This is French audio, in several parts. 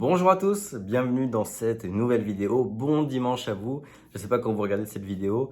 Bonjour à tous, bienvenue dans cette nouvelle vidéo. Bon dimanche à vous. Je ne sais pas quand vous regardez cette vidéo.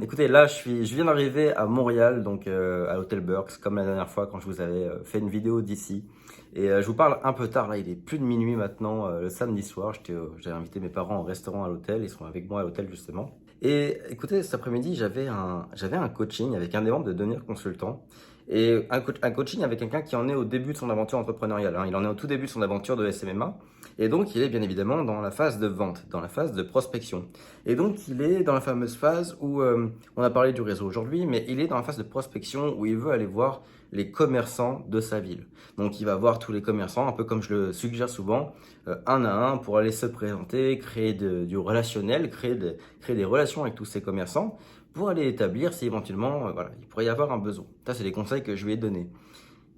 Écoutez, là je viens d'arriver à Montréal, donc à l'hôtel Burks, comme la dernière fois quand je vous avais fait une vidéo d'ici. Et je vous parle un peu tard, là il est plus de minuit maintenant, le samedi soir. J'ai invité mes parents au restaurant à l'hôtel, ils sont avec moi à l'hôtel justement. Et écoutez, cet après-midi j'avais un coaching avec un des membres de Devenir Consultant. Et un coaching avec quelqu'un qui en est au début de son aventure entrepreneuriale, hein. Il en est au tout début de son aventure de SMMA. Et donc, il est bien évidemment dans la phase de vente, dans la phase de prospection. Et donc, il est dans la fameuse phase où, on a parlé du réseau aujourd'hui, mais il est dans la phase de prospection où il veut aller voir les commerçants de sa ville. Donc, il va voir tous les commerçants, un peu comme je le suggère souvent, un à un, pour aller se présenter, créer du relationnel, créer des relations avec tous ces commerçants, pour aller établir si éventuellement, voilà, il pourrait y avoir un besoin. Ça, c'est les conseils que je lui ai donnés.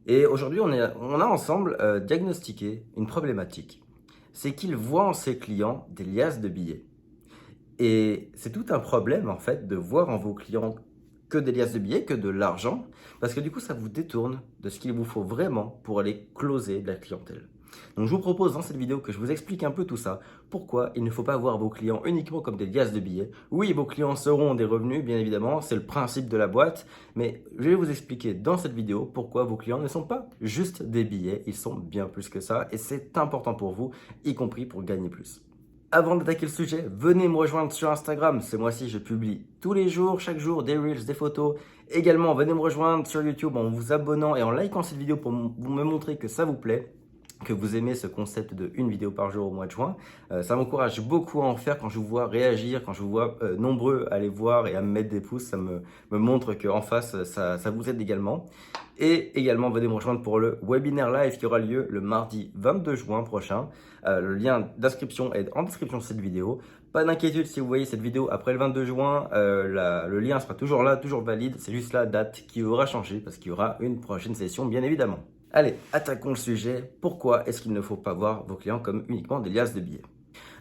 Et aujourd'hui, on a ensemble diagnostiqué une problématique. C'est qu'il voit en ses clients des liasses de billets. Et c'est tout un problème, en fait, de voir en vos clients que des liasses de billets, que de l'argent, parce que du coup, ça vous détourne de ce qu'il vous faut vraiment pour aller closer de la clientèle. Donc, je vous propose dans cette vidéo que je vous explique un peu tout ça. Pourquoi il ne faut pas voir vos clients uniquement comme des liasses de billets. Oui, vos clients seront des revenus, bien évidemment, c'est le principe de la boîte, mais je vais vous expliquer dans cette vidéo pourquoi vos clients ne sont pas juste des billets, ils sont bien plus que ça, et c'est important pour vous, y compris pour gagner plus. Avant d'attaquer le sujet, venez me rejoindre sur Instagram. Ce mois-ci, je publie tous les jours, chaque jour, des reels, des photos. Également, venez me rejoindre sur YouTube en vous abonnant et en likant cette vidéo pour me montrer que ça vous plaît, que vous aimez ce concept de une vidéo par jour au mois de juin. Ça m'encourage beaucoup à en faire quand je vous vois réagir, quand je vous vois nombreux à les voir et à me mettre des pouces. Ça me montre qu'en face, ça vous aide également. Et également, venez me rejoindre pour le webinaire live qui aura lieu le mardi 22 juin prochain. Le lien d'inscription est en description de cette vidéo. Pas d'inquiétude si vous voyez cette vidéo après le 22 juin, le lien sera toujours là, toujours valide. C'est juste la date qui aura changé parce qu'il y aura une prochaine session, bien évidemment. Allez, attaquons le sujet. Pourquoi est-ce qu'il ne faut pas voir vos clients comme uniquement des liasses de billets?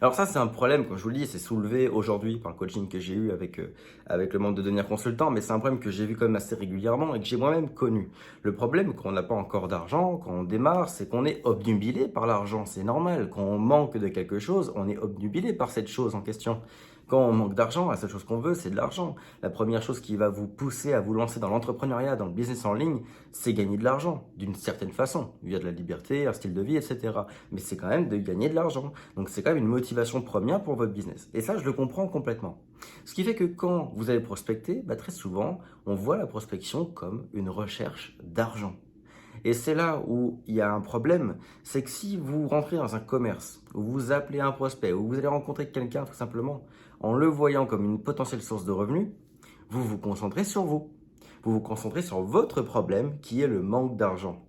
Alors ça, c'est un problème, comme je vous le dis, c'est soulevé aujourd'hui par le coaching que j'ai eu avec le membre de Devenir Consultant, mais c'est un problème que j'ai vu quand même assez régulièrement et que j'ai moi-même connu. Le problème, quand on n'a pas encore d'argent, quand on démarre, c'est qu'on est obnubilé par l'argent. C'est normal. Quand on manque de quelque chose, on est obnubilé par cette chose en question. Quand on manque d'argent, la seule chose qu'on veut, c'est de l'argent. La première chose qui va vous pousser à vous lancer dans l'entrepreneuriat, dans le business en ligne, c'est gagner de l'argent, d'une certaine façon, via de la liberté, un style de vie, etc. Mais c'est quand même de gagner de l'argent. Donc c'est quand même une motivation première pour votre business. Et ça, je le comprends complètement. Ce qui fait que quand vous allez prospecter, très souvent, on voit la prospection comme une recherche d'argent. Et c'est là où il y a un problème, c'est que si vous rentrez dans un commerce, où vous appelez un prospect, où vous allez rencontrer quelqu'un tout simplement, en le voyant comme une potentielle source de revenus, vous vous concentrez sur vous. Vous vous concentrez sur votre problème qui est le manque d'argent.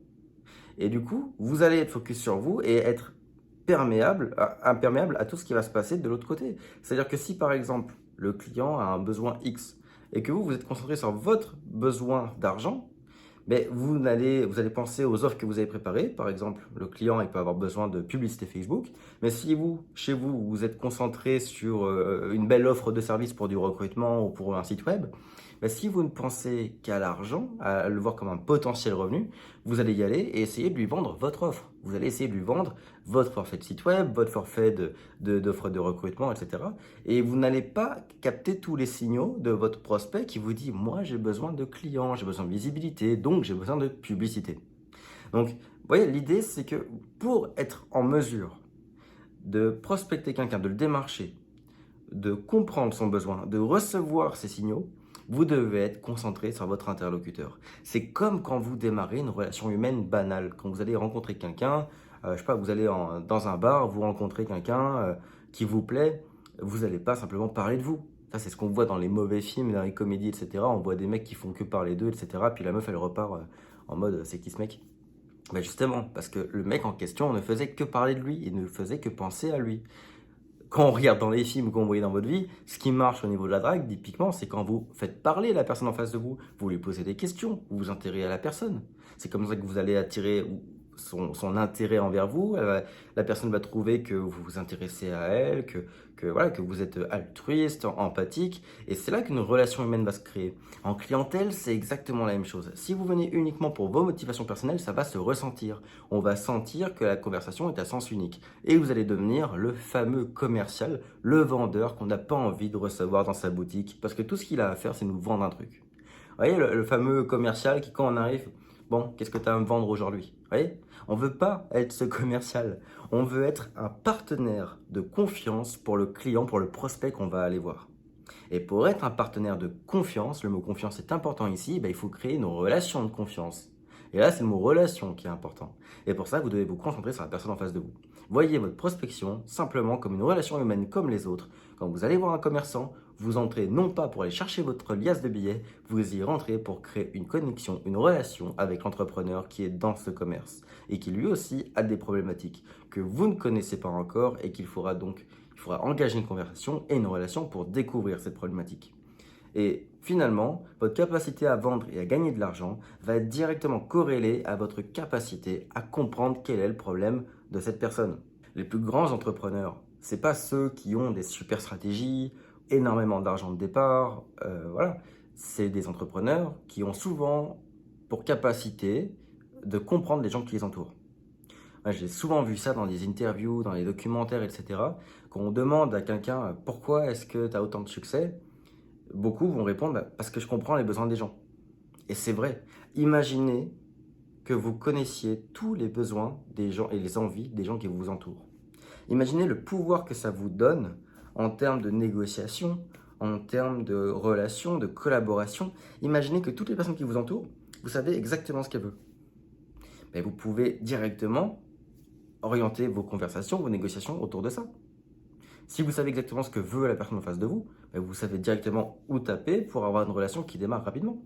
Et du coup, vous allez être focus sur vous et être imperméable à tout ce qui va se passer de l'autre côté. C'est-à-dire que si par exemple, le client a un besoin X et que vous êtes concentré sur votre besoin d'argent, mais vous allez penser aux offres que vous avez préparées. Par exemple, le client il peut avoir besoin de publicité Facebook. Mais si vous, chez vous, vous êtes concentré sur une belle offre de service pour du recrutement ou pour un site web, si vous ne pensez qu'à l'argent, à le voir comme un potentiel revenu, vous allez y aller et essayer de lui vendre votre offre. Vous allez essayer de lui vendre votre forfait de site web, votre forfait d'offres de recrutement, etc. Et vous n'allez pas capter tous les signaux de votre prospect qui vous dit « Moi, j'ai besoin de clients, j'ai besoin de visibilité, donc j'ai besoin de publicité. » Donc, vous voyez, l'idée, c'est que pour être en mesure de prospecter quelqu'un, de le démarcher, de comprendre son besoin, de recevoir ses signaux, vous devez être concentré sur votre interlocuteur. C'est comme quand vous démarrez une relation humaine banale. Quand vous allez rencontrer quelqu'un, je sais pas, vous allez dans un bar, vous rencontrez quelqu'un qui vous plaît, vous n'allez pas simplement parler de vous. Ça, c'est ce qu'on voit dans les mauvais films, dans les comédies, etc. On voit des mecs qui font que parler d'eux, etc. Puis la meuf, elle repart en mode, c'est qui ce mec? Justement, parce que le mec en question ne faisait que parler de lui, il ne faisait que penser à lui. Quand on regarde dans les films ou quand vous voyez dans votre vie, ce qui marche au niveau de la drague, typiquement, c'est quand vous faites parler la personne en face de vous, vous lui posez des questions, vous vous intéressez à la personne. C'est comme ça que vous allez attirer, son intérêt envers vous, la personne va trouver que vous vous intéressez à elle, voilà, que vous êtes altruiste, empathique, et c'est là qu'une relation humaine va se créer. En clientèle, c'est exactement la même chose. Si vous venez uniquement pour vos motivations personnelles, ça va se ressentir. On va sentir que la conversation est à sens unique, et vous allez devenir le fameux commercial, le vendeur qu'on n'a pas envie de recevoir dans sa boutique, parce que tout ce qu'il a à faire, c'est nous vendre un truc. Vous voyez, le fameux commercial qui, quand on arrive, bon, qu'est-ce que tu as à me vendre aujourd'hui? Vous voyez? On ne veut pas être ce commercial. On veut être un partenaire de confiance pour le client, pour le prospect qu'on va aller voir. Et pour être un partenaire de confiance, le mot confiance est important ici, il faut créer une relation de confiance. Et là, c'est le mot relation qui est important. Et pour ça, vous devez vous concentrer sur la personne en face de vous. Voyez votre prospection simplement comme une relation humaine comme les autres. Quand vous allez voir un commerçant, vous entrez non pas pour aller chercher votre liasse de billets, vous y rentrez pour créer une connexion, une relation avec l'entrepreneur qui est dans ce commerce et qui lui aussi a des problématiques que vous ne connaissez pas encore et qu'il faudra donc engager une conversation et une relation pour découvrir cette problématique. Et finalement, votre capacité à vendre et à gagner de l'argent va être directement corrélée à votre capacité à comprendre quel est le problème de cette personne. Les plus grands entrepreneurs, ce n'est pas ceux qui ont des super stratégies, énormément d'argent de départ, voilà. C'est des entrepreneurs qui ont souvent pour capacité de comprendre les gens qui les entourent. J'ai souvent vu ça dans des interviews, dans les documentaires, etc. Quand on demande à quelqu'un pourquoi est-ce que tu as autant de succès, beaucoup vont répondre parce que je comprends les besoins des gens. Et c'est vrai. Imaginez que vous connaissiez tous les besoins des gens et les envies des gens qui vous entourent. Imaginez le pouvoir que ça vous donne en termes de négociation, en termes de relations, de collaboration. Imaginez que toutes les personnes qui vous entourent, vous savez exactement ce qu'elles veulent. Vous pouvez directement orienter vos conversations, vos négociations autour de ça. Si vous savez exactement ce que veut la personne en face de vous, vous savez directement où taper pour avoir une relation qui démarre rapidement.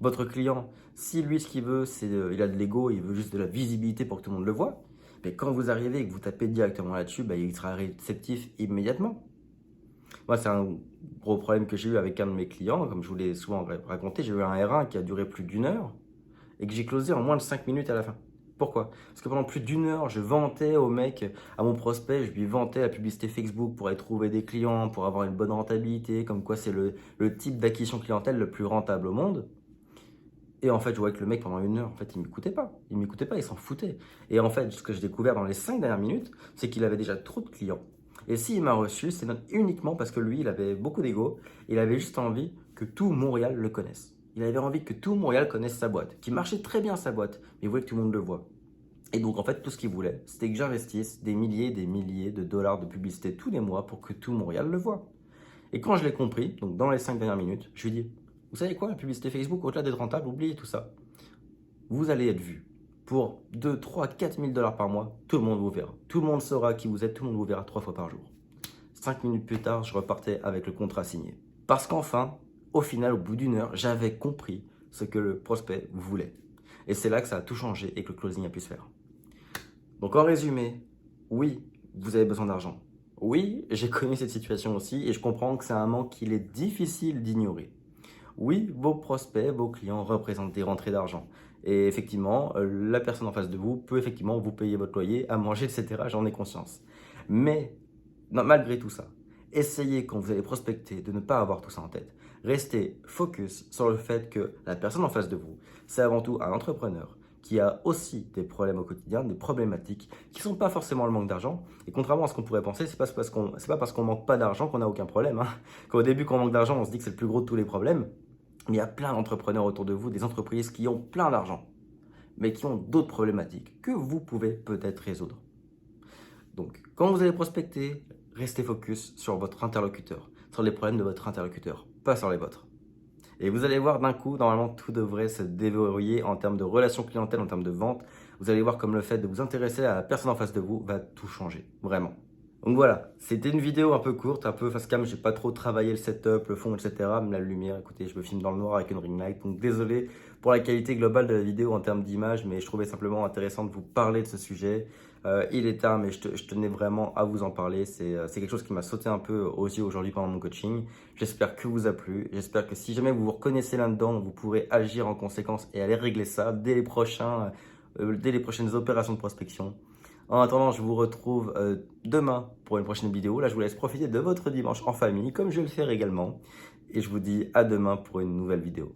Votre client, si lui ce qu'il veut, c'est il a de l'ego, il veut juste de la visibilité pour que tout le monde le voit, mais quand vous arrivez et que vous tapez directement là-dessus, il sera réceptif immédiatement. Moi, c'est un gros problème que j'ai eu avec un de mes clients, comme je vous l'ai souvent raconté, j'ai eu un R1 qui a duré plus d'1 heure et que j'ai closé en moins de 5 minutes à la fin. Pourquoi? Parce que pendant plus d'1 heure, je vantais au mec, à mon prospect, je lui vantais la publicité Facebook pour aller trouver des clients, pour avoir une bonne rentabilité, comme quoi c'est le type d'acquisition clientèle le plus rentable au monde. Et en fait, je voyais que le mec, pendant 1 heure, en fait, il m'écoutait pas. Il m'écoutait pas, il s'en foutait. Et en fait, ce que j'ai découvert dans les 5 dernières minutes, c'est qu'il avait déjà trop de clients. Et s'il m'a reçu, c'est uniquement parce que lui, il avait beaucoup d'ego. Il avait juste envie que tout Montréal le connaisse. Il avait envie que tout Montréal connaisse sa boîte, qui marchait très bien sa boîte, mais il voulait que tout le monde le voie. Et donc, en fait, tout ce qu'il voulait, c'était que j'investisse des milliers et des milliers de dollars de publicité tous les mois pour que tout Montréal le voie. Et quand je l'ai compris, donc dans les 5 dernières minutes, je lui ai dit, vous savez quoi, la publicité Facebook, au-delà d'être rentable, oubliez tout ça. Vous allez être vu. Pour 2, 3, 4 000 dollars par mois, tout le monde vous verra. Tout le monde saura qui vous êtes, tout le monde vous verra 3 fois par jour. 5 minutes plus tard, je repartais avec le contrat signé. Parce qu'enfin, au final, au bout d'1 heure, j'avais compris ce que le prospect voulait. Et c'est là que ça a tout changé et que le closing a pu se faire. Donc en résumé, oui, vous avez besoin d'argent. Oui, j'ai connu cette situation aussi et je comprends que c'est un manque qu'il est difficile d'ignorer. Oui, vos prospects, vos clients représentent des rentrées d'argent. Et effectivement, la personne en face de vous peut effectivement vous payer votre loyer, à manger, etc. J'en ai conscience. Mais non, malgré tout ça, essayez quand vous allez prospecter de ne pas avoir tout ça en tête. Restez focus sur le fait que la personne en face de vous, c'est avant tout un entrepreneur qui a aussi des problèmes au quotidien, des problématiques qui ne sont pas forcément le manque d'argent. Et contrairement à ce qu'on pourrait penser, c'est pas parce qu'on manque pas d'argent qu'on n'a aucun problème. Qu'au début, quand on manque d'argent, on se dit que c'est le plus gros de tous les problèmes. Mais il y a plein d'entrepreneurs autour de vous, des entreprises qui ont plein d'argent, mais qui ont d'autres problématiques que vous pouvez peut-être résoudre. Donc, quand vous allez prospecter, restez focus sur votre interlocuteur, sur les problèmes de votre interlocuteur, pas sur les vôtres. Et vous allez voir d'un coup, normalement, tout devrait se déverrouiller en termes de relation clientèle, en termes de vente. Vous allez voir comme le fait de vous intéresser à la personne en face de vous va tout changer, vraiment. Donc voilà, c'était une vidéo un peu courte, un peu face cam, j'ai pas trop travaillé le setup, le fond, etc. Mais la lumière, écoutez, je me filme dans le noir avec une ring light, donc désolé pour la qualité globale de la vidéo en termes d'image, mais je trouvais simplement intéressant de vous parler de ce sujet. Il est tard, mais je tenais vraiment à vous en parler. C'est quelque chose qui m'a sauté un peu aux yeux aujourd'hui pendant mon coaching. J'espère que vous a plu. J'espère que si jamais vous vous reconnaissez là-dedans, vous pourrez agir en conséquence et aller régler ça dès les prochains dès les prochaines opérations de prospection. En attendant, je vous retrouve demain pour une prochaine vidéo. Là, je vous laisse profiter de votre dimanche en famille, comme je vais le faire également. Et je vous dis à demain pour une nouvelle vidéo.